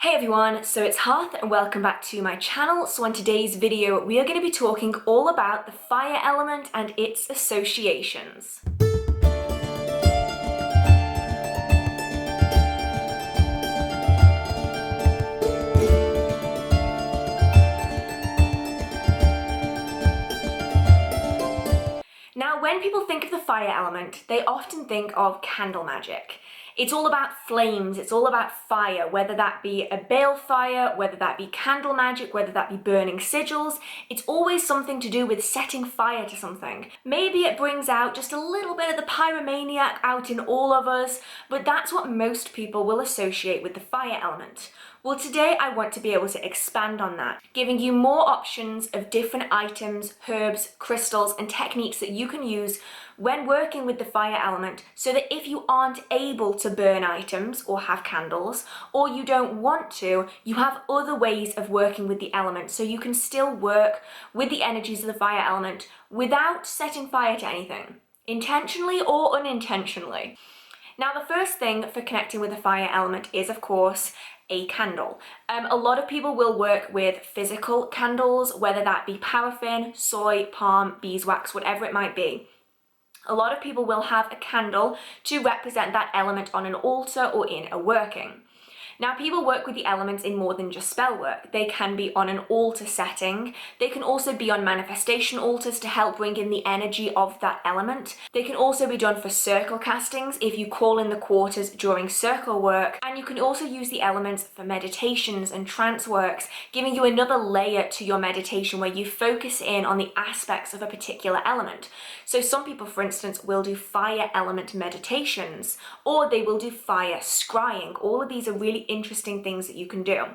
Hey everyone, so it's Hearth and welcome back to my channel. So on today's video we are going to be talking all about the fire element and its associations. Now when people think of the fire element, they often think of candle magic. It's all about flames, it's all about fire, whether that be a balefire, whether that be candle magic, whether that be burning sigils. It's always something to do with setting fire to something. Maybe it brings out just a little bit of the pyromaniac out in all of us, but that's what most people will associate with the fire element. Well, today I want to be able to expand on that, giving you more options of different items, herbs, crystals, and techniques that you can use when working with the fire element, so that if you aren't able to burn items or have candles, or you don't want to, you have other ways of working with the element, so you can still work with the energies of the fire element without setting fire to anything, intentionally or unintentionally. Now, the first thing for connecting with the fire element is, of course, a candle. A lot of people will work with physical candles, whether that be paraffin, soy, palm, beeswax, whatever it might be. A lot of people will have a candle to represent that element on an altar or in a working. Now, people work with the elements in more than just spell work. They can be on an altar setting. They can also be on manifestation altars to help bring in the energy of that element. They can also be done for circle castings if you call in the quarters during circle work. And you can also use the elements for meditations and trance works, giving you another layer to your meditation where you focus in on the aspects of a particular element. So some people, for instance, will do fire element meditations, or they will do fire scrying. All of these are really interesting things that you can do.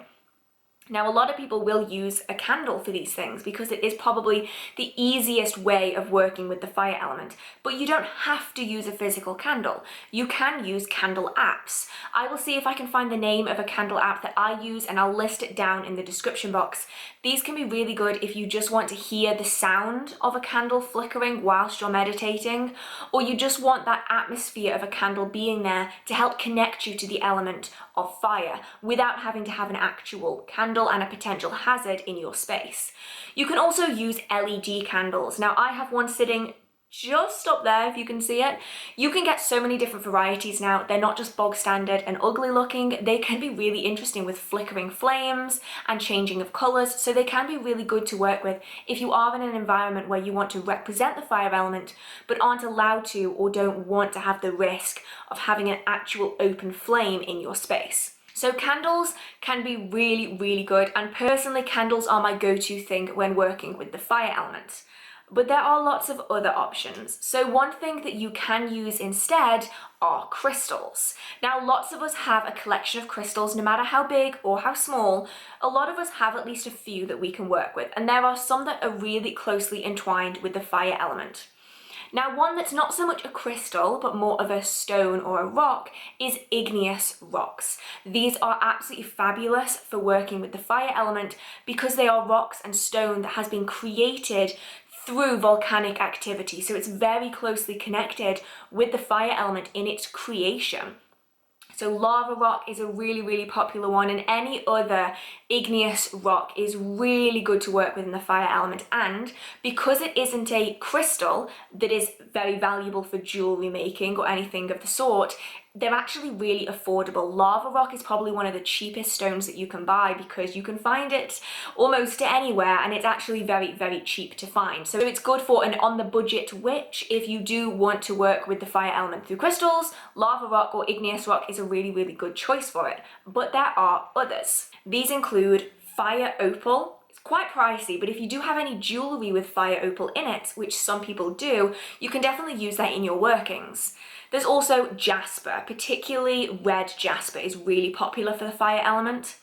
Now, a lot of people will use a candle for these things because it is probably the easiest way of working with the fire element. But you don't have to use a physical candle. You can use candle apps. I will see if I can find the name of a candle app that I use and I'll list it down in the description box. These can be really good if you just want to hear the sound of a candle flickering whilst you're meditating, or you just want that atmosphere of a candle being there to help connect you to the element of fire without having to have an actual candle and a potential hazard in your space. You can also use LED candles. Now, I have one sitting just up there, if you can see it. You can get so many different varieties now. They're not just bog standard and ugly looking. They can be really interesting with flickering flames and changing of colors. So they can be really good to work with if you are in an environment where you want to represent the fire element, but aren't allowed to or don't want to have the risk of having an actual open flame in your space. So candles can be really, really good. And personally, candles are my go-to thing when working with the fire element. But there are lots of other options. So one thing that you can use instead are crystals. Now, lots of us have a collection of crystals, no matter how big or how small. A lot of us have at least a few that we can work with, and there are some that are really closely entwined with the fire element. Now, one that's not so much a crystal, but more of a stone or a rock is igneous rocks. These are absolutely fabulous for working with the fire element because they are rocks and stone that has been created through volcanic activity. So it's very closely connected with the fire element in its creation. So lava rock is a really, really popular one, and any other igneous rock is really good to work with in the fire element. And because it isn't a crystal that is very valuable for jewelry making or anything of the sort, they're actually really affordable. Lava rock is probably one of the cheapest stones that you can buy because you can find it almost anywhere, and it's actually very, very cheap to find. So it's good for an on-the-budget witch. If you do want to work with the fire element through crystals, lava rock or igneous rock is a really, really good choice for it. But there are others. These include fire opal. It's quite pricey, but if you do have any jewelry with fire opal in it, which some people do, you can definitely use that in your workings. There's also jasper, particularly red jasper is really popular for the fire element.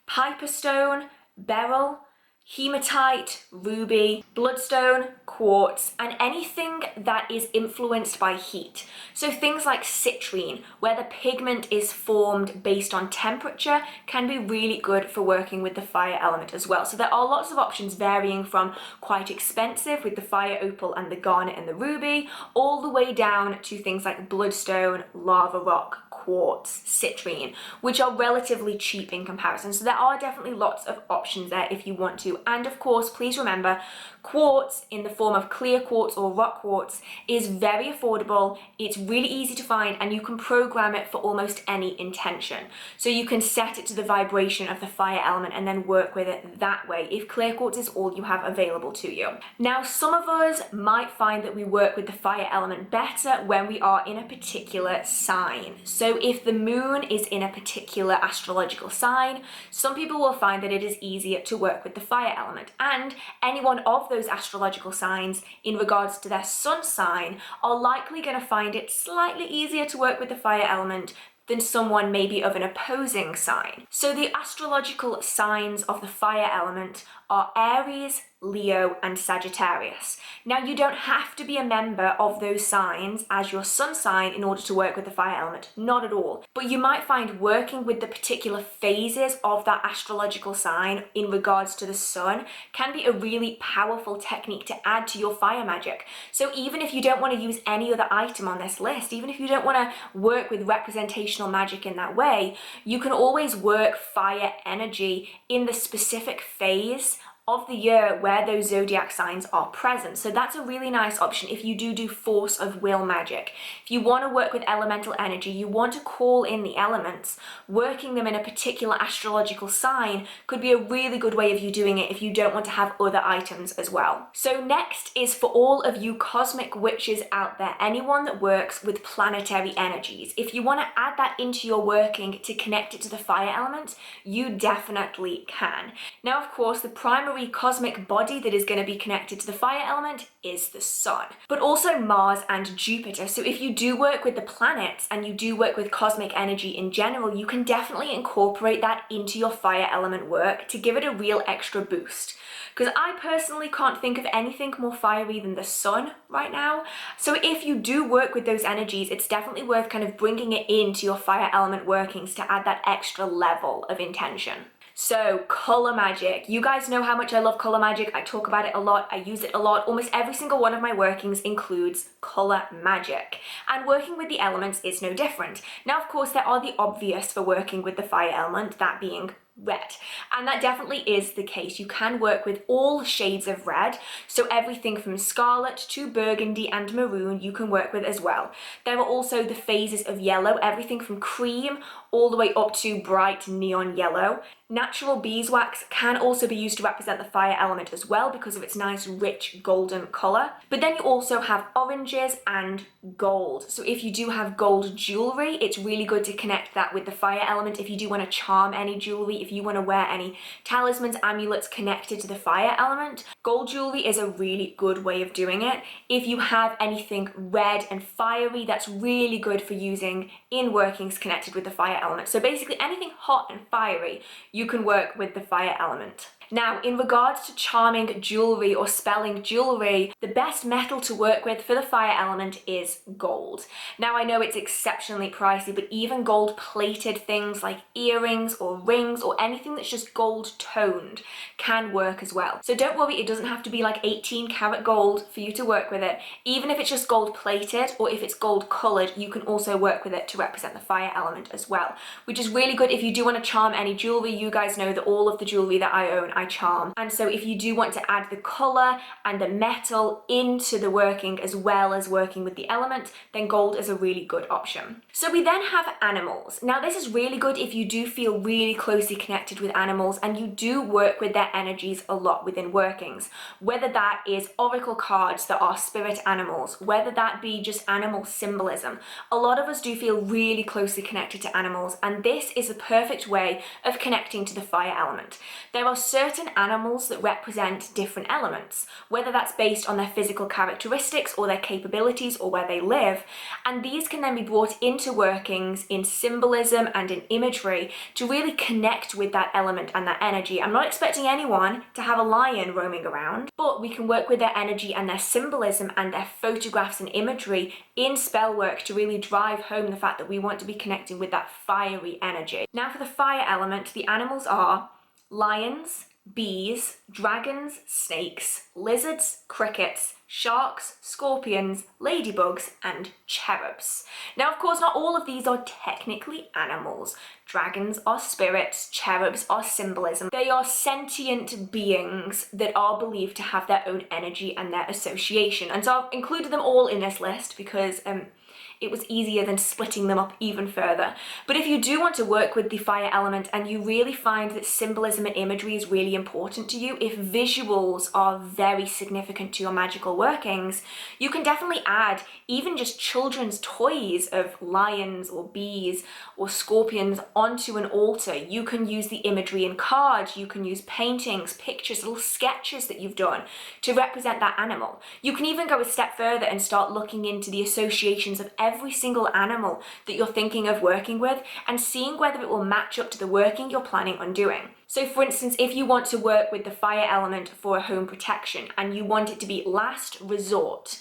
Piper stone, beryl, hematite, ruby, bloodstone, quartz, and anything that is influenced by heat. So things like citrine, where the pigment is formed based on temperature, can be really good for working with the fire element as well. So there are lots of options varying from quite expensive with the fire opal and the garnet and the ruby, all the way down to things like bloodstone, lava rock, quartz, citrine, which are relatively cheap in comparison. So there are definitely lots of options there if you want to. And of course, please remember, quartz in the form of clear quartz or rock quartz is very affordable, it's really easy to find, and you can program it for almost any intention. So you can set it to the vibration of the fire element and then work with it that way if clear quartz is all you have available to you. Now, some of us might find that we work with the fire element better when we are in a particular sign. So if the moon is in a particular astrological sign, some people will find that it is easier to work with the fire element, and anyone of those astrological signs in regards to their sun sign are likely going to find it slightly easier to work with the fire element than someone maybe of an opposing sign. So the astrological signs of the fire element are Aries, Leo, and Sagittarius. Now, you don't have to be a member of those signs as your sun sign in order to work with the fire element, not at all. But you might find working with the particular phases of that astrological sign in regards to the sun can be a really powerful technique to add to your fire magic. So even if you don't want to use any other item on this list, even if you don't want to work with representational magic in that way, you can always work fire energy in the specific phase of the year where those zodiac signs are present. So that's a really nice option if you do force of will magic. If you want to work with elemental energy, you want to call in the elements, working them in a particular astrological sign could be a really good way of you doing it if you don't want to have other items as well. So next is for all of you cosmic witches out there, anyone that works with planetary energies. If you want to add that into your working to connect it to the fire element, you definitely can. Now, of course, the primary cosmic body that is going to be connected to the fire element is the sun, but also Mars and Jupiter. So if you do work with the planets and you do work with cosmic energy in general, you can definitely incorporate that into your fire element work to give it a real extra boost. Because I personally can't think of anything more fiery than the sun right now. So if you do work with those energies, it's definitely worth kind of bringing it into your fire element workings to add that extra level of intention. So color magic, you guys know how much I love color magic. I talk about it a lot, I use it a lot. Almost every single one of my workings includes color magic, and working with the elements is no different. Now, of course, there are the obvious for working with the fire element, that being red, and that definitely is the case. You can work with all shades of red, so everything from scarlet to burgundy and maroon you can work with as well. There are also the phases of yellow, everything from cream all the way up to bright neon yellow. Natural beeswax can also be used to represent the fire element as well because of its nice rich golden colour. But then you also have oranges and gold. So if you do have gold jewellery, it's really good to connect that with the fire element. If you do want to charm any jewellery, if you want to wear any talismans, amulets connected to the fire element, gold jewellery is a really good way of doing it. If you have anything red and fiery, that's really good for using in workings connected with the fire element. So basically anything hot and fiery, you can work with the fire element. Now, in regards to charming jewellery or spelling jewellery, the best metal to work with for the fire element is gold. Now, I know it's exceptionally pricey, but even gold-plated things like earrings or rings or anything that's just gold-toned can work as well. So don't worry, it doesn't have to be like 18 karat gold for you to work with it. Even if it's just gold-plated or if it's gold-coloured, you can also work with it to represent the fire element as well, which is really good if you do want to charm any jewellery. You guys know that all of the jewellery that I own, I charm. And so if you do want to add the colour and the metal into the working as well as working with the element, then gold is a really good option. So we then have animals. Now, this is really good if you do feel really closely connected with animals and you do work with their energies a lot within workings, whether that is oracle cards that are spirit animals, whether that be just animal symbolism. A lot of us do feel really closely connected to animals, and this is a perfect way of connecting to the fire element. There are certain animals that represent different elements, whether that's based on their physical characteristics or their capabilities or where they live, and these can then be brought into workings in symbolism and in imagery to really connect with that element and that energy. I'm not expecting anyone to have a lion roaming around, but we can work with their energy and their symbolism and their photographs and imagery in spell work to really drive home the fact that we want to be connecting with that fiery energy. Now, for the fire element, the animals are lions, bees, dragons, snakes, lizards, crickets, sharks, scorpions, ladybugs, and cherubs. Now, of course, not all of these are technically animals. Dragons are spirits, cherubs are symbolism. They are sentient beings that are believed to have their own energy and their association. And so I've included them all in this list because it was easier than splitting them up even further. But if you do want to work with the fire element and you really find that symbolism and imagery is really important to you, if visuals are very significant to your magical workings, you can definitely add even just children's toys of lions or bees or scorpions onto an altar. You can use the imagery in cards, you can use paintings, pictures, little sketches that you've done to represent that animal. You can even go a step further and start looking into the associations of every single animal that you're thinking of working with and seeing whether it will match up to the working you're planning on doing. So for instance, if you want to work with the fire element for home protection and you want it to be last resort,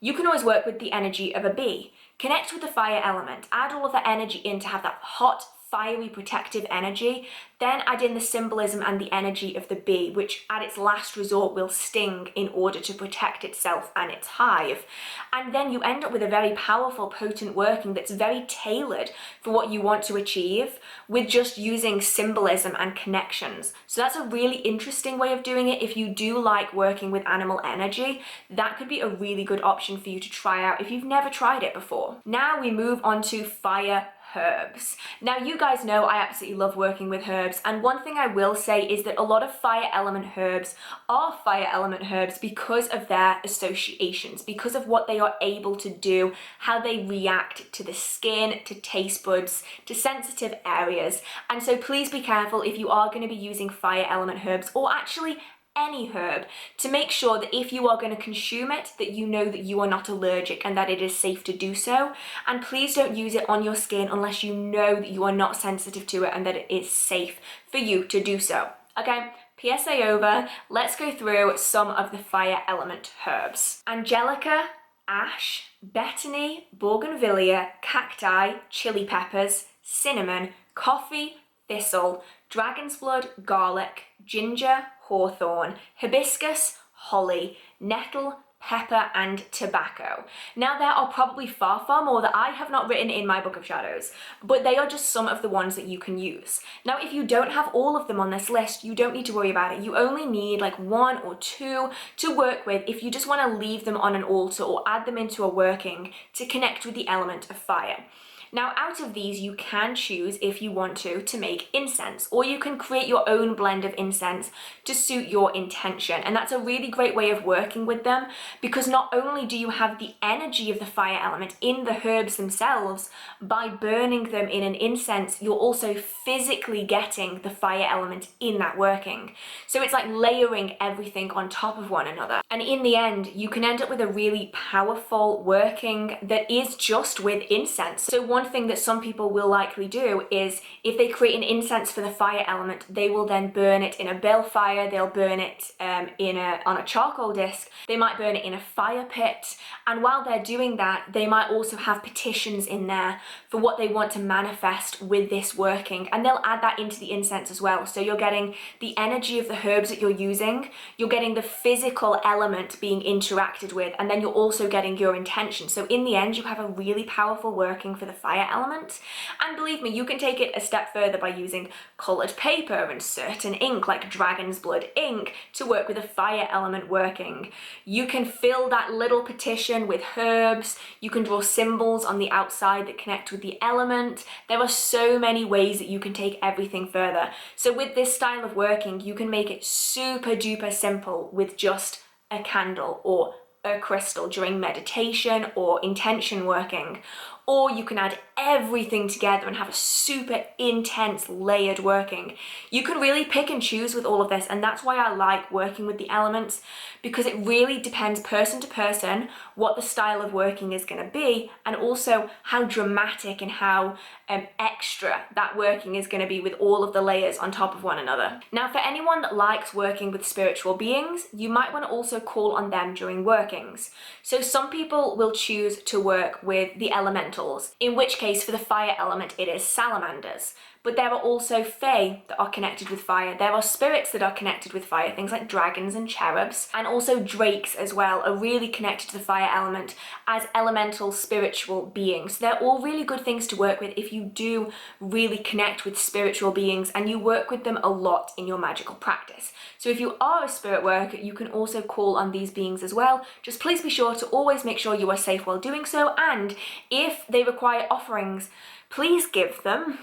you can always work with the energy of a bee. Connect with the fire element, add all of that energy in to have that hot, fiery, protective energy, then add in the symbolism and the energy of the bee, which at its last resort will sting in order to protect itself and its hive. And then you end up with a very powerful, potent working that's very tailored for what you want to achieve with just using symbolism and connections. So that's a really interesting way of doing it. If you do like working with animal energy, that could be a really good option for you to try out if you've never tried it before. Now we move on to fire herbs. Now you guys know I absolutely love working with herbs, and one thing I will say is that a lot of fire element herbs are fire element herbs because of their associations, because of what they are able to do, how they react to the skin, to taste buds, to sensitive areas. And so please be careful if you are going to be using fire element herbs, or actually any herb, to make sure that if you are going to consume it, that you know that you are not allergic and that it is safe to do so. And please don't use it on your skin unless you know that you are not sensitive to it and that it is safe for you to do so. Okay, PSA over. Let's go through some of the fire element herbs. Angelica, ash, betony, bougainvillea, cacti, chili peppers, cinnamon, coffee, thistle, dragon's blood, garlic, ginger, hawthorn, hibiscus, holly, nettle, pepper, and tobacco. Now there are probably far more that I have not written in my book of shadows, but they are just some of the ones that you can use. Now if you don't have all of them on this list, you don't need to worry about it. You only need like 1 or 2 to work with if you just want to leave them on an altar or add them into a working to connect with the element of fire. Now out of these you can choose, if you want to make incense, or you can create your own blend of incense to suit your intention. And that's a really great way of working with them, because not only do you have the energy of the fire element in the herbs themselves, by burning them in an incense, you're also physically getting the fire element in that working. So it's like layering everything on top of one another. And in the end, you can end up with a really powerful working that is just with incense. So one thing that some people will likely do is, if they create an incense for the fire element, they will then burn it in a balefire, they'll burn it on a charcoal disc, they might burn it in a fire pit, and while they're doing that, they might also have petitions in there for what they want to manifest with this working, and they'll add that into the incense as well. So you're getting the energy of the herbs that you're using, you're getting the physical element being interacted with, and then you're also getting your intention. So in the end, you have a really powerful working for the fire element. And believe me, you can take it a step further by using coloured paper and certain ink like dragon's blood ink to work with a fire element working. You can fill that little petition with herbs, you can draw symbols on the outside that connect with the element. There are so many ways that you can take everything further. So with this style of working, you can make it super duper simple with just a candle or a crystal during meditation or intention working. Or you can add everything together and have a super intense layered working. You can really pick and choose with all of this, and that's why I like working with the elements, because it really depends person to person what the style of working is going to be, and also how dramatic and how extra that working is going to be with all of the layers on top of one another. Now for anyone that likes working with spiritual beings, you might want to also call on them during workings. So some people will choose to work with the elementals, in which case for the fire element it is salamanders. but there are also fae that are connected with fire. There are spirits that are connected with fire, things like dragons and cherubs, and also drakes as well are really connected to the fire element as elemental spiritual beings. They're all really good things to work with if you do really connect with spiritual beings and you work with them a lot in your magical practice. So if you are a spirit worker, you can also call on these beings as well. Just please be sure to always make sure you are safe while doing so, and if they require offerings, please give them.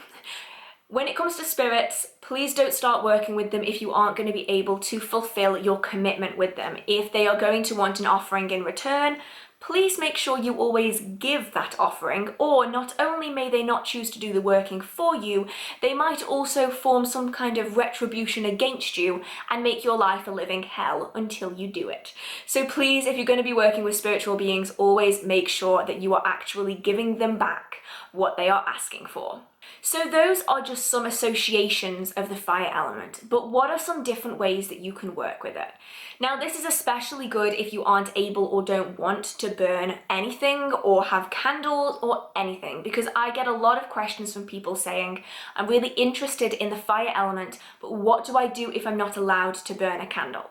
When it comes to spirits, please don't start working with them if you aren't going to be able to fulfill your commitment with them. If they are going to want an offering in return, please make sure you always give that offering, or not only may they not choose to do the working for you, they might also form some kind of retribution against you and make your life a living hell until you do it. So please, if you're going to be working with spiritual beings, always make sure that you are actually giving them back what they are asking for. So those are just some associations of the fire element, but what are some different ways that you can work with it? Now, this is especially good if you aren't able or don't want to burn anything or have candles or anything, because I get a lot of questions from people saying, I'm really interested in the fire element, but what do I do if I'm not allowed to burn a candle?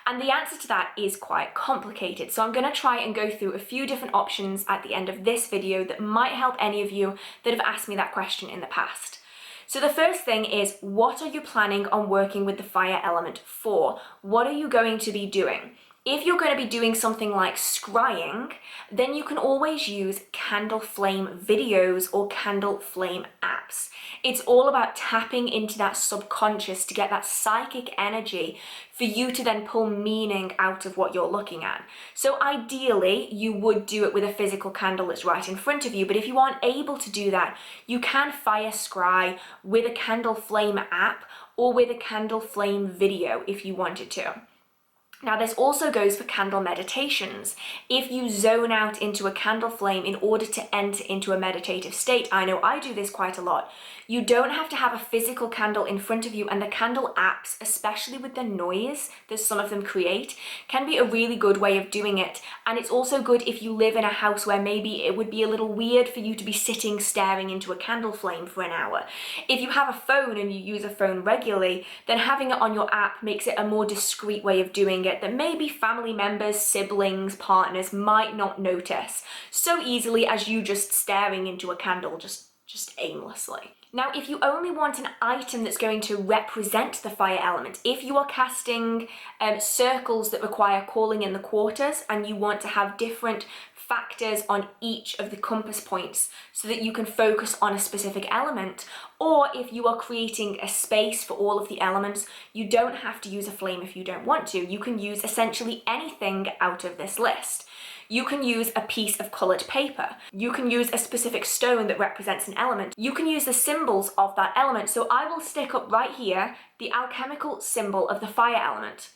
And the answer to that is quite complicated. So I'm going to try and go through a few different options at the end of this video that might help any of you that have asked me that question in the past. So the first thing is, what are you planning on working with the fire element for? What are you going to be doing? If you're going to be doing something like scrying, then you can always use candle flame videos or candle flame apps. It's all about tapping into that subconscious to get that psychic energy for you to then pull meaning out of what you're looking at. So ideally, you would do it with a physical candle that's right in front of you, but if you aren't able to do that, you can fire scry with a candle flame app or with a candle flame video if you wanted to. Now, this also goes for candle meditations. If you zone out into a candle flame in order to enter into a meditative state, I know I do this quite a lot, you don't have to have a physical candle in front of you, and the candle apps, especially with the noise that some of them create, can be a really good way of doing it. And it's also good if you live in a house where maybe it would be a little weird for you to be sitting staring into a candle flame for an hour. If you have a phone and you use a phone regularly, then having it on your app makes it a more discreet way of doing it that maybe family members, siblings, partners might not notice so easily as you just staring into a candle just aimlessly. Now, if you only want an item that's going to represent the fire element, if you are casting circles that require calling in the quarters and you want to have different factors on each of the compass points so that you can focus on a specific element, or if you are creating a space for all of the elements, you don't have to use a flame if you don't want to. You can use essentially anything out of this list. You can use a piece of coloured paper. You can use a specific stone that represents an element. You can use the symbols of that element. So I will stick up right here the alchemical symbol of the fire element.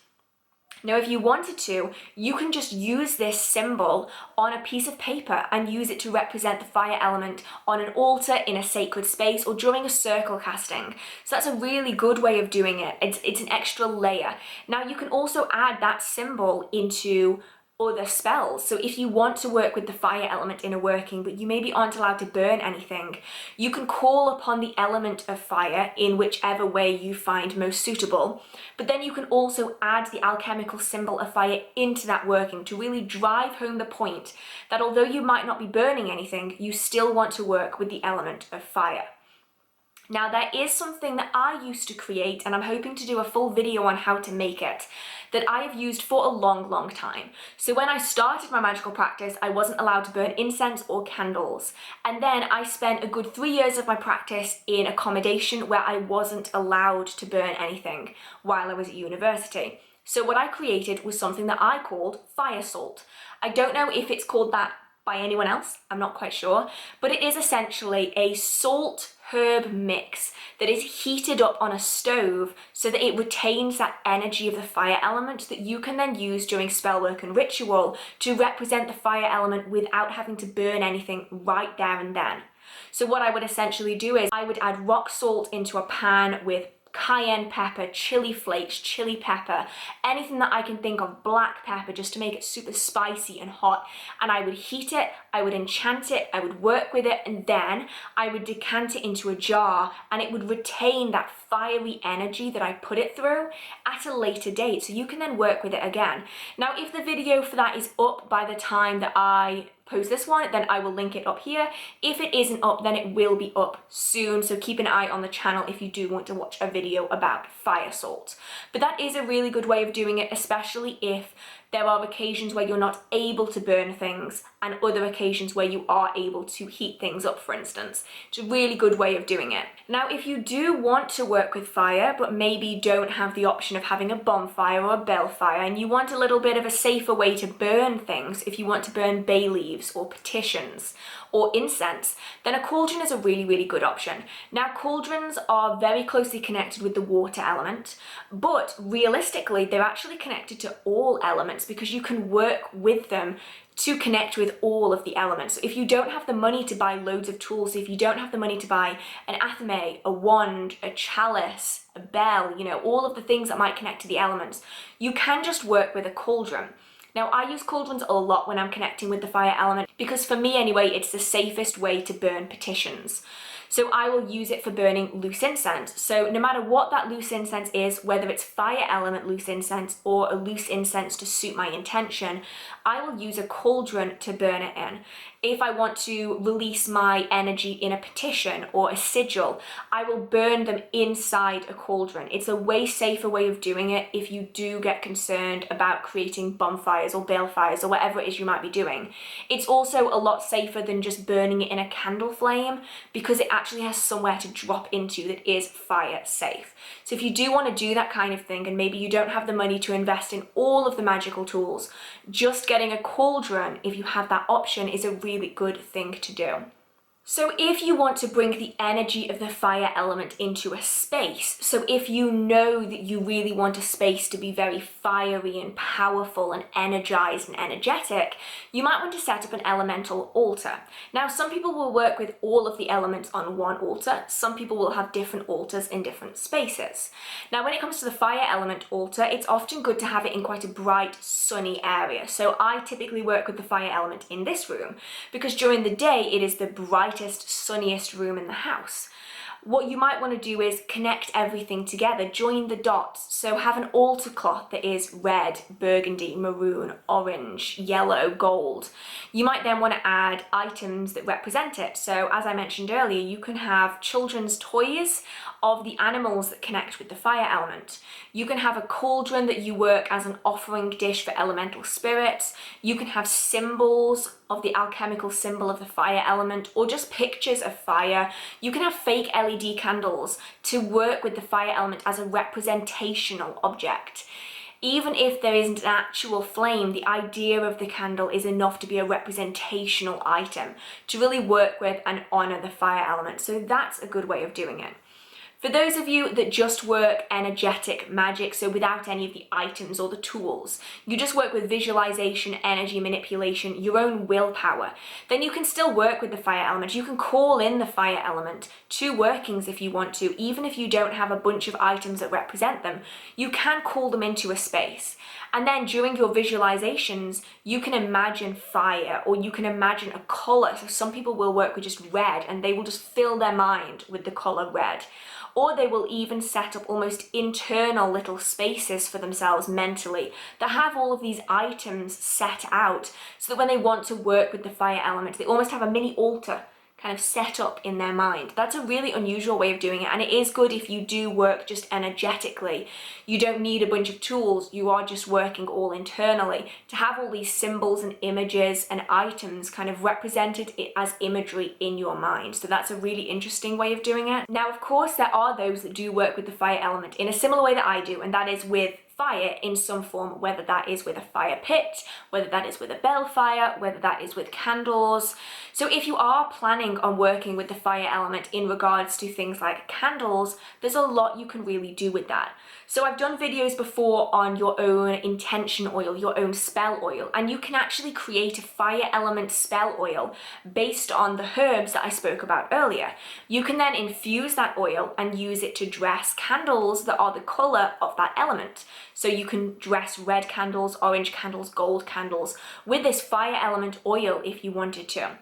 Now, if you wanted to, you can just use this symbol on a piece of paper and use it to represent the fire element on an altar in a sacred space or during a circle casting. So that's a really good way of doing it. It's an extra layer. Now, you can also add that symbol into other spells. So if you want to work with the fire element in a working, but you maybe aren't allowed to burn anything, you can call upon the element of fire in whichever way you find most suitable. But then you can also add the alchemical symbol of fire into that working to really drive home the point that although you might not be burning anything, you still want to work with the element of fire. Now, there is something that I used to create, and I'm hoping to do a full video on how to make it, that I have used for a long time. So when I started my magical practice, I wasn't allowed to burn incense or candles. And then I spent a good 3 years of my practice in accommodation where I wasn't allowed to burn anything while I was at university. So what I created was something that I called fire salt. I don't know if it's called that by anyone else, I'm not quite sure, but it is essentially a salt herb mix that is heated up on a stove so that it retains that energy of the fire element that you can then use during spell work and ritual to represent the fire element without having to burn anything right there and then. So what I would essentially do is I would add rock salt into a pan with cayenne pepper, chili flakes, chili pepper, anything that I can think of, black pepper, just to make it super spicy and hot. And I would heat it, I would enchant it, I would work with it, and then I would decant it into a jar, and it would retain that fiery energy that I put it through at a later date, so you can then work with it again. Now, if the video for that is up by the time that I post this one, then I will link it up here. If it isn't up, then it will be up soon, so keep an eye on the channel if you do want to watch a video about fire salt. But that is a really good way of doing it, especially if there are occasions where you're not able to burn things and other occasions where you are able to heat things up, for instance. It's a really good way of doing it. Now, if you do want to work with fire, but maybe don't have the option of having a bonfire or a balefire, and you want a little bit of a safer way to burn things, if you want to burn bay leaves or petitions or incense, then a cauldron is a really, really good option. Now, cauldrons are very closely connected with the water element, but realistically, they're actually connected to all elements because you can work with them to connect with all of the elements. So if you don't have the money to buy loads of tools, if you don't have the money to buy an athame, a wand, a chalice, a bell, you know, all of the things that might connect to the elements, you can just work with a cauldron. Now, I use cauldrons a lot when I'm connecting with the fire element because for me anyway, it's the safest way to burn petitions. So I will use it for burning loose incense. So no matter what that loose incense is, whether it's fire element loose incense or a loose incense to suit my intention, I will use a cauldron to burn it in. If I want to release my energy in a petition or a sigil, I will burn them inside a cauldron. It's a way safer way of doing it if you do get concerned about creating bonfires or balefires or whatever it is you might be doing. It's also a lot safer than just burning it in a candle flame because it actually has somewhere to drop into that is fire safe. So if you do want to do that kind of thing and maybe you don't have the money to invest in all of the magical tools, just getting a cauldron, if you have that option, is a really good thing to do. So if you want to bring the energy of the fire element into a space, so if you know that you really want a space to be very fiery and powerful and energized and energetic, you might want to set up an elemental altar. Now, some people will work with all of the elements on one altar. Some people will have different altars in different spaces. Now, when it comes to the fire element altar, it's often good to have it in quite a bright, sunny area. So I typically work with the fire element in this room because during the day, it is the brightest, sunniest room in the house. What you might want to do is connect everything together, join the dots. So have an altar cloth that is red, burgundy, maroon, orange, yellow, gold. You might then want to add items that represent it. So as I mentioned earlier, you can have children's toys of the animals that connect with the fire element. You can have a cauldron that you work as an offering dish for elemental spirits. You can have symbols of the alchemical symbol of the fire element or just pictures of fire. You can have fake LED candles to work with the fire element as a representational object. Even if there isn't an actual flame, the idea of the candle is enough to be a representational item to really work with and honor the fire element. So that's a good way of doing it. For those of you that just work energetic magic, so without any of the items or the tools, you just work with visualization, energy manipulation, your own willpower, then you can still work with the fire element. You can call in the fire element to workings if you want to, even if you don't have a bunch of items that represent them, you can call them into a space. And then during your visualizations, you can imagine fire or you can imagine a color. So some people will work with just red and they will just fill their mind with the color red. Or they will even set up almost internal little spaces for themselves mentally that have all of these items set out so that when they want to work with the fire element, they almost have a mini altar kind of set up in their mind. That's a really unusual way of doing it, and it is good if you do work just energetically. You don't need a bunch of tools, you are just working all internally to have all these symbols and images and items kind of represented as imagery in your mind. So that's a really interesting way of doing it. Now, of course, there are those that do work with the fire element in a similar way that I do, and that is with fire in some form, whether that is with a fire pit, whether that is with a balefire, whether that is with candles. So if you are planning on working with the fire element in regards to things like candles, there's a lot you can really do with that. So I've done videos before on your own intention oil, your own spell oil, and you can actually create a fire element spell oil based on the herbs that I spoke about earlier. You can then infuse that oil and use it to dress candles that are the color of that element. So you can dress red candles, orange candles, gold candles with this fire element oil if you wanted to.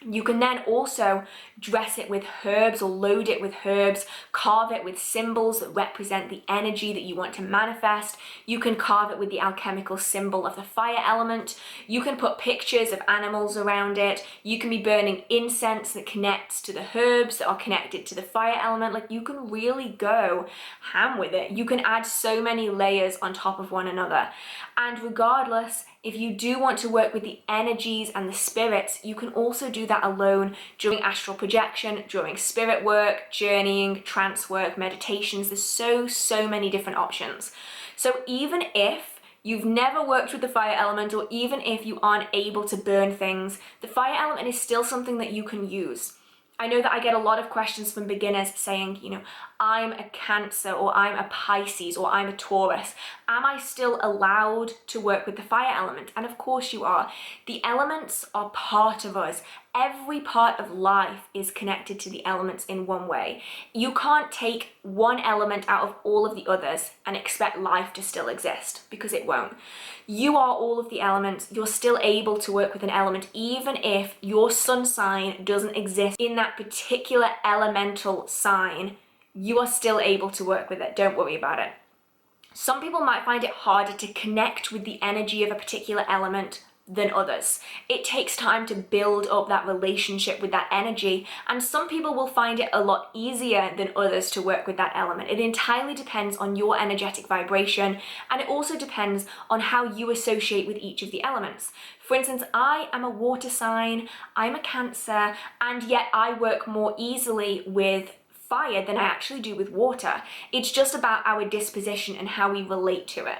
You can then also dress it with herbs or load it with herbs, carve it with symbols that represent the energy that you want to manifest. You can carve it with the alchemical symbol of the fire element. You can put pictures of animals around it. You can be burning incense that connects to the herbs that are connected to the fire element. Like, you can really go ham with it. You can add so many layers on top of one another. And regardless, if you do want to work with the energies and the spirits, you can also do that alone during astral projection, during spirit work, journeying, trance work, meditations. There's so many different options. So even if you've never worked with the fire element, or even if you aren't able to burn things, the fire element is still something that you can use. I know that I get a lot of questions from beginners saying, you know, I'm a Cancer, or I'm a Pisces, or I'm a Taurus. Am I still allowed to work with the fire element? And of course you are. The elements are part of us. Every part of life is connected to the elements in one way. You can't take one element out of all of the others and expect life to still exist, because it won't. You are all of the elements. You're still able to work with an element even if your sun sign doesn't exist in that particular elemental sign. You are still able to work with it. Don't worry about it. Some people might find it harder to connect with the energy of a particular element than others. It takes time to build up that relationship with that energy, and some people will find it a lot easier than others to work with that element. It entirely depends on your energetic vibration, and it also depends on how you associate with each of the elements. For instance, I am a water sign, I'm a Cancer, and yet I work more easily with fire than I actually do with water. It's just about our disposition and how we relate to it.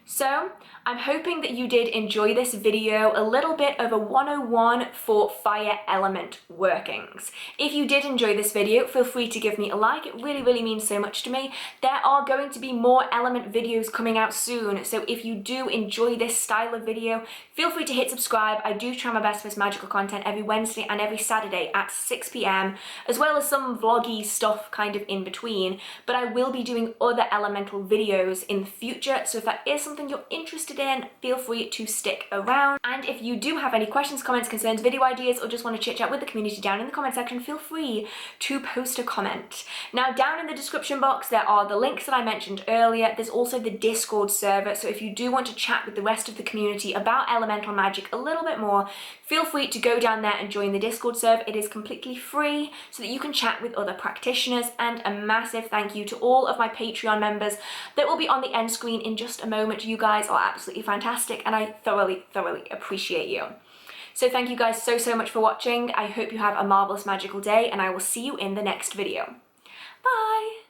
So I'm hoping that you did enjoy this video, a little bit of a 101 for fire element workings. If you did enjoy this video, feel free to give me a like. It really means so much to me. There are going to be more element videos coming out soon, so if you do enjoy this style of video, feel free to hit subscribe. I do try my best for this magical content every Wednesday and every Saturday at 6 p.m, as well as some vloggy stuff kind of in between, but I will be doing other elemental videos in the future, so if that is something you're interested in, feel free to stick around. And if you do have any questions, comments, concerns, video ideas, or just want to chit chat with the community down in the comment section, feel free to post a comment. Now, down in the description box there are the links that I mentioned earlier. There's also the Discord server, so if you do want to chat with the rest of the community about elemental magic a little bit more, feel free to go down there and join the Discord server. It is completely free so that you can chat with other practitioners. And a massive thank you to all of my Patreon members that will be on the end screen in just a moment. You guys are absolutely fantastic, and I thoroughly appreciate you. So thank you guys so much for watching. I hope you have a marvelous magical day, and I will see you in the next video. Bye!